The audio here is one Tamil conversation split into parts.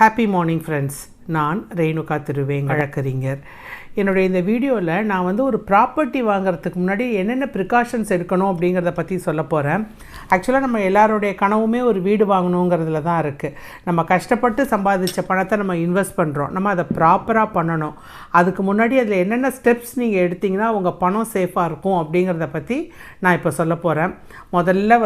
Happy morning friends. நான் ரேணுகா திருவேங்க வழக்கறிஞர். என்னுடைய இந்த வீடியோவில் நான் ஒரு ப்ராப்பர்ட்டி வாங்குறதுக்கு முன்னாடி என்னென்ன ப்ரிகாஷன்ஸ் எடுக்கணும் அப்படிங்கிறத பற்றி சொல்ல போகிறேன். ஆக்சுவலாக நம்ம எல்லாருடைய கனவுமே ஒரு வீடு வாங்கணுங்கிறதுல தான் இருக்குது. நம்ம கஷ்டப்பட்டு சம்பாதிச்ச பணத்தை நம்ம இன்வெஸ்ட் பண்ணுறோம். நம்ம அதை ப்ராப்பராக பண்ணணும். அதுக்கு முன்னாடி அதில் என்னென்ன ஸ்டெப்ஸ் நீங்கள் எடுத்திங்கன்னா உங்கள் பணம் சேஃபாக இருக்கும் அப்படிங்கிறத பற்றி நான் இப்போ சொல்ல போகிறேன். முதல்ல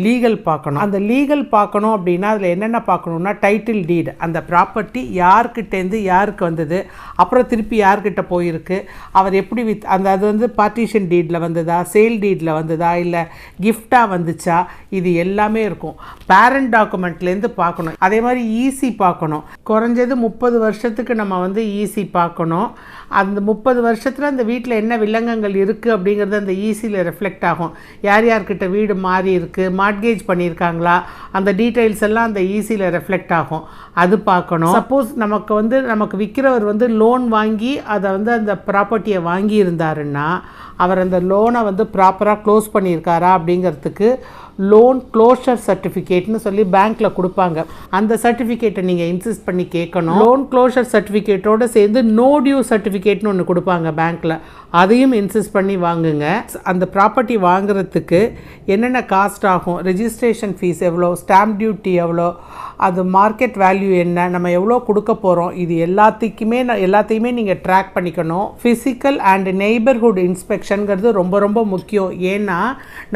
லீகல் பார்க்கணும். அந்த லீகல் பார்க்கணும் அப்படின்னா அதில் என்னென்ன பார்க்கணுன்னா டைட்டில் டீட், அந்த ப்ராப்பர்ட்டி யார்கிட்டேருந்து யாருக்கு வந்தது, அப்புறம் திருப்பி யார்கிட்ட போயிருக்கு, அவர் எப்படி அது பார்ட்டிஷன் டீடில் வந்ததா, சேல் டீடில் வந்ததா, இல்லை கிஃப்டாக வந்துச்சா, இது எல்லாமே இருக்கும். பேரண்ட் டாக்குமெண்ட்லேருந்து பார்க்கணும். அதே மாதிரி ஈசி பார்க்கணும். குறைஞ்சது 30 வருஷத்துக்கு நம்ம ஈசி பார்க்கணும். அந்த 30 வருஷத்தில் அந்த வீட்டில் என்ன வில்லங்கங்கள் இருக்குது அப்படிங்கிறது அந்த ஈசியில் ரெஃப்ளெக்ட் ஆகும். யார் யார்கிட்ட வீடு மாறி இருக்குது, மார்ட்கேஜ் பண்ணியிருக்காங்களா, அந்த டீட்டெயில்ஸ் எல்லாம் அந்த ஈசியில் ரெஃப்ளெக்ட் ஆகும். அது பார்க்கணும். சப்போஸ் நமக்கு விற்கிறவர் லோன் வாங்கி அதை அந்த ப்ராப்பர்ட்டியை வாங்கி இருந்தாருன்னா அவர் அந்த லோனை ப்ராப்பராக க்ளோஸ் பண்ணியிருக்காரா அப்படிங்கிறதுக்கு லோன் க்ளோஷர் சர்டிஃபிகேட்னு சொல்லி பேங்க்கில் கொடுப்பாங்க. அந்த சர்டிஃபிகேட்டை நீங்கள் இன்சிஸ்ட் பண்ணி கேட்கணும். லோன் க்ளோஷர் சர்டிஃபிகேட்டோடு சேர்ந்து நோ டியூ சர்டிஃபிகேட்னு ஒன்று கொடுப்பாங்க பேங்க்கில். அதையும் இன்சிஸ்ட் பண்ணி வாங்குங்க. அந்த ப்ராப்பர்ட்டி வாங்குறதுக்கு என்னென்ன காஸ்ட் ஆகும், ரெஜிஸ்ட்ரேஷன் ஃபீஸ் எவ்வளோ, ஸ்டாம்ப் டியூட்டி எவ்வளோ, அது மார்க்கெட் வேல்யூ என்ன, நம்ம எவ்வளோ கொடுக்க போகிறோம், இது எல்லாத்தையுமே நீங்கள் ட்ராக் பண்ணிக்கணும். ஃபிசிக்கல் அண்ட் நெய்பர்ஹுட் இன்ஸ்பெக்ஷனுங்கிறது ரொம்ப ரொம்ப முக்கியம். ஏன்னா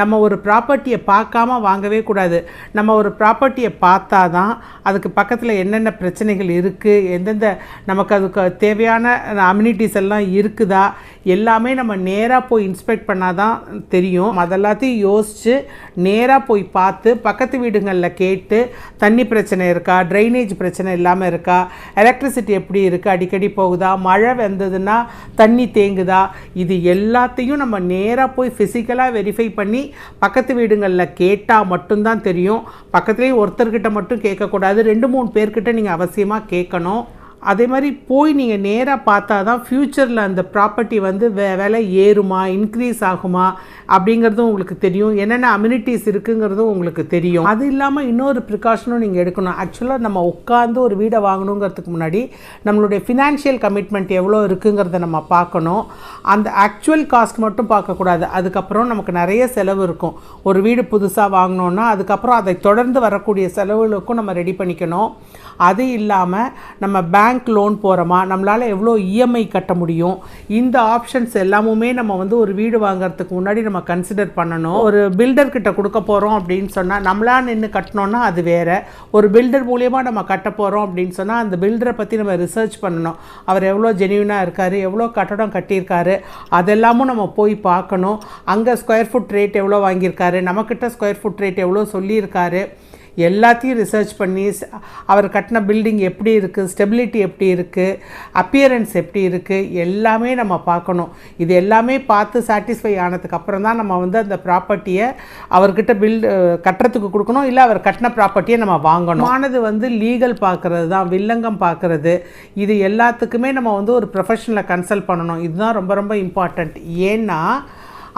நம்ம ஒரு ப்ராப்பர்ட்டியை பார்க்காம வாங்கவே கூடாது. நம்ம ஒரு ப்ராப்பர்ட்டியை பார்த்தா தான் அதுக்கு பக்கத்தில் என்னென்ன பிரச்சனைகள் இருக்குது, எந்தெந்த நமக்கு அதுக்கு தேவையான அம்யூனிட்டிஸ் எல்லாம் இருக்குதா, எல்லாமே நம்ம நேராக போய் இன்ஸ்பெக்ட் பண்ணால் தான் தெரியும். அதெல்லாத்தையும் யோசித்து நேராக போய் பார்த்து பக்கத்து வீடுங்களில் கேட்டு தண்ணி பிரச்சனை இருக்கா, ட்ரைனேஜ் பிரச்சனை இல்லாமல் இருக்கா, எலக்ட்ரிசிட்டி எப்படி இருக்குது, அடிக்கடி போகுதா, மழை வந்ததுன்னா தண்ணி தேங்குதா, இது எல்லாத்தையும் நம்ம நேராக போய் ஃபிசிக்கலாக வெரிஃபை பண்ணி பக்கத்து வீடுங்களில் கேட்டால் மட்டும்தான் தெரியும். பக்கத்துலேயே ஒருத்தர்கிட்ட மட்டும் கேட்கக்கூடாது, 2-3 பேர்கிட்ட நீங்கள் அவசியமாக கேட்கணும். அதே மாதிரி போய் நீங்கள் நேராக பார்த்தா தான் ஃப்யூச்சரில் அந்த ப்ராப்பர்ட்டி விலை ஏறுமா, இன்க்ரீஸ் ஆகுமா அப்படிங்கிறதும் உங்களுக்கு தெரியும். என்னென்ன அம்யூனிட்டிஸ் இருக்குங்கிறதும் உங்களுக்கு தெரியும். அது இல்லாமல் இன்னொரு ப்ரிகாஷனும் நீங்கள் எடுக்கணும். ஆக்சுவலாக நம்ம உட்காந்து ஒரு வீடை வாங்கணுங்கிறதுக்கு முன்னாடி நம்மளுடைய ஃபினான்ஷியல் கமிட்மெண்ட் எவ்வளோ இருக்குங்கிறத நம்ம பார்க்கணும். அந்த ஆக்சுவல் காஸ்ட் மட்டும் பார்க்கக்கூடாது. அதுக்கப்புறம் நமக்கு நிறைய செலவு இருக்கும். ஒரு வீடு புதுசாக வாங்கினோன்னா அதுக்கப்புறம் அதை தொடர்ந்து வரக்கூடிய செலவுகளுக்கும் நம்ம ரெடி பண்ணிக்கணும். அது இல்லாமல் நம்ம பேங்க் லோன் போகிறோமா, நம்மளால் எவ்வளோ இஎம்ஐ கட்ட முடியும், இந்த ஆப்ஷன்ஸ் எல்லாமுமே நம்ம ஒரு வீடு வாங்கிறதுக்கு முன்னாடி நம்ம கன்சிடர் பண்ணணும். ஒரு பில்டர்கிட்ட கொடுக்க போகிறோம் அப்படின்னு சொன்னால் நம்மளா நின்று கட்டணுன்னா அது வேறு. ஒரு பில்டர் மூலியமாக நம்ம கட்ட போகிறோம் அப்படின்னு சொன்னால் அந்த பில்டரை பற்றி நம்ம ரிசர்ச் பண்ணணும். அவர் எவ்வளோ ஜென்யூனாக இருக்கார், எவ்வளோ கட்டடம் கட்டியிருக்காரு, அதெல்லாமும் நம்ம போய் பார்க்கணும். அங்கே ஸ்கொயர் ஃபுட் ரேட் எவ்வளோ வாங்கியிருக்காரு, நம்மக்கிட்ட ஸ்கொயர் ஃபுட் ரேட் எவ்வளோ சொல்லியிருக்காரு, எல்லாத்தையும் ரிசர்ச் பண்ணி அவர் கட்டின பில்டிங் எப்படி இருக்குது, ஸ்டெபிலிட்டி எப்படி இருக்குது, அப்பியரன்ஸ் எப்படி இருக்குது, எல்லாமே நம்ம பார்க்கணும். இது எல்லாமே பார்த்து சாட்டிஸ்ஃபை ஆனதுக்கப்புறம் தான் நம்ம அந்த ப்ராப்பர்ட்டியை அவர்கிட்ட கட்டுறதுக்கு கொடுக்கணும். இல்லை அவர் கட்டின ப்ராப்பர்ட்டியை நம்ம வாங்கணும். ஆனது லீகல் பார்க்குறது தான், வில்லங்கம் பார்க்குறது, இது எல்லாத்துக்குமே நம்ம ஒரு ப்ரொஃபஷனலை கன்சல்ட் பண்ணணும். இதுதான் ரொம்ப ரொம்ப இம்பார்ட்டண்ட். ஏன்னா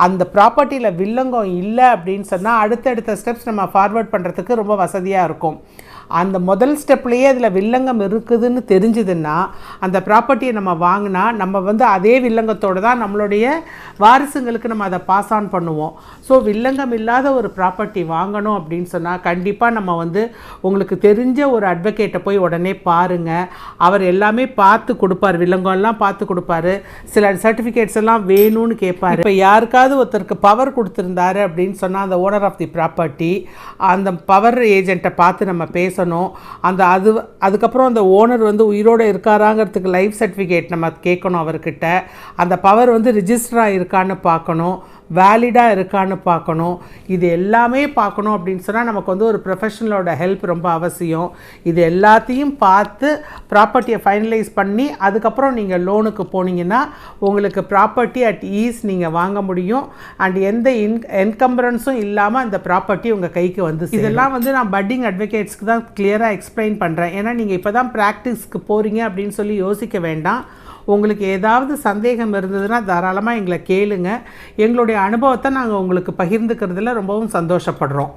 அந்த ப்ராப்பர்ட்டியில் வில்லங்கம் இல்லை அப்படின்னு சொன்னால் அடுத்தடுத்த ஸ்டெப்ஸ் நம்ம ஃபார்வர்ட் பண்ணுறதுக்கு ரொம்ப வசதியாக இருக்கும். அந்த முதல் ஸ்டெப்லேயே அதில் வில்லங்கம் இருக்குதுன்னு தெரிஞ்சுதுன்னா அந்த ப்ராப்பர்ட்டியை நம்ம வாங்கினா நம்ம அதே வில்லங்கத்தோடு தான் நம்மளுடைய வாரிசுங்களுக்கு நம்ம அதை பாஸ் ஆன் பண்ணுவோம். ஸோ வில்லங்கம் இல்லாத ஒரு ப்ராப்பர்ட்டி வாங்கணும் அப்படின்னு சொன்னால் கண்டிப்பாக நம்ம உங்களுக்கு தெரிஞ்ச ஒரு அட்வொகேட்டை போய் உடனே பாருங்கள். அவர் எல்லாமே பார்த்து கொடுப்பார், வில்லங்கம்லாம் பார்த்து கொடுப்பாரு. சில சர்டிஃபிகேட்ஸ் எல்லாம் வேணும்னு கேட்பார். இப்போ யாருக்காவது ஒருத்தருக்கு பவர் கொடுத்துருந்தாரு அப்படின்னு சொன்னால் அந்த ஓனர் ஆஃப் தி ப்ராப்பர்ட்டி அந்த பவர் ஏஜெண்ட்டை பார்த்து நம்ம பேசணும். அதுக்கப்புறம் அந்த ஓனர் உயிரோடு இருக்காராங்கிறதுக்கு லைஃப் சர்டிஃபிகேட் நம்ம கேட்கணும் அவர்கிட்ட. அந்த பவர் ரிஜிஸ்டராக இருக்கான்னு பார்க்கணும், வேலிடாக இருக்கான்னு பார்க்கணும். இது எல்லாமே பார்க்கணும் அப்படின்னு சொன்னால் நமக்கு ஒரு ப்ரொஃபஷனலோட ஹெல்ப் ரொம்ப அவசியம். இது எல்லாத்தையும் பார்த்து ப்ராப்பர்ட்டியை ஃபைனலைஸ் பண்ணி அதுக்கப்புறம் நீங்கள் லோனுக்கு போனீங்கன்னா உங்களுக்கு ப்ராப்பர்ட்டி அட் ஈஸ் நீங்கள் வாங்க முடியும். அண்ட் எந்த என்கம்பரன்ஸும் இல்லாமல் அந்த ப்ராப்பர்ட்டி உங்கள் கைக்கு இதெல்லாம் நான் பட்டிங் அட்வொகேட்ஸ்க்கு தான் கிளியராக எக்ஸ்பிளைன் பண்ணுறேன். ஏன்னா நீங்கள் இப்போ தான் ப்ராக்டிஸ்க்கு போகிறீங்க அப்படின்னு சொல்லி யோசிக்க வேண்டாம். உங்களுக்கு ஏதாவது சந்தேகம் இருந்ததுன்னா தாராளமாக எங்களை கேளுங்க. எங்களுடைய அனுபவத்தை நாங்கள் உங்களுக்கு பகிர்ந்துக்கிறதுல ரொம்பவும் சந்தோஷப்படுறோம்.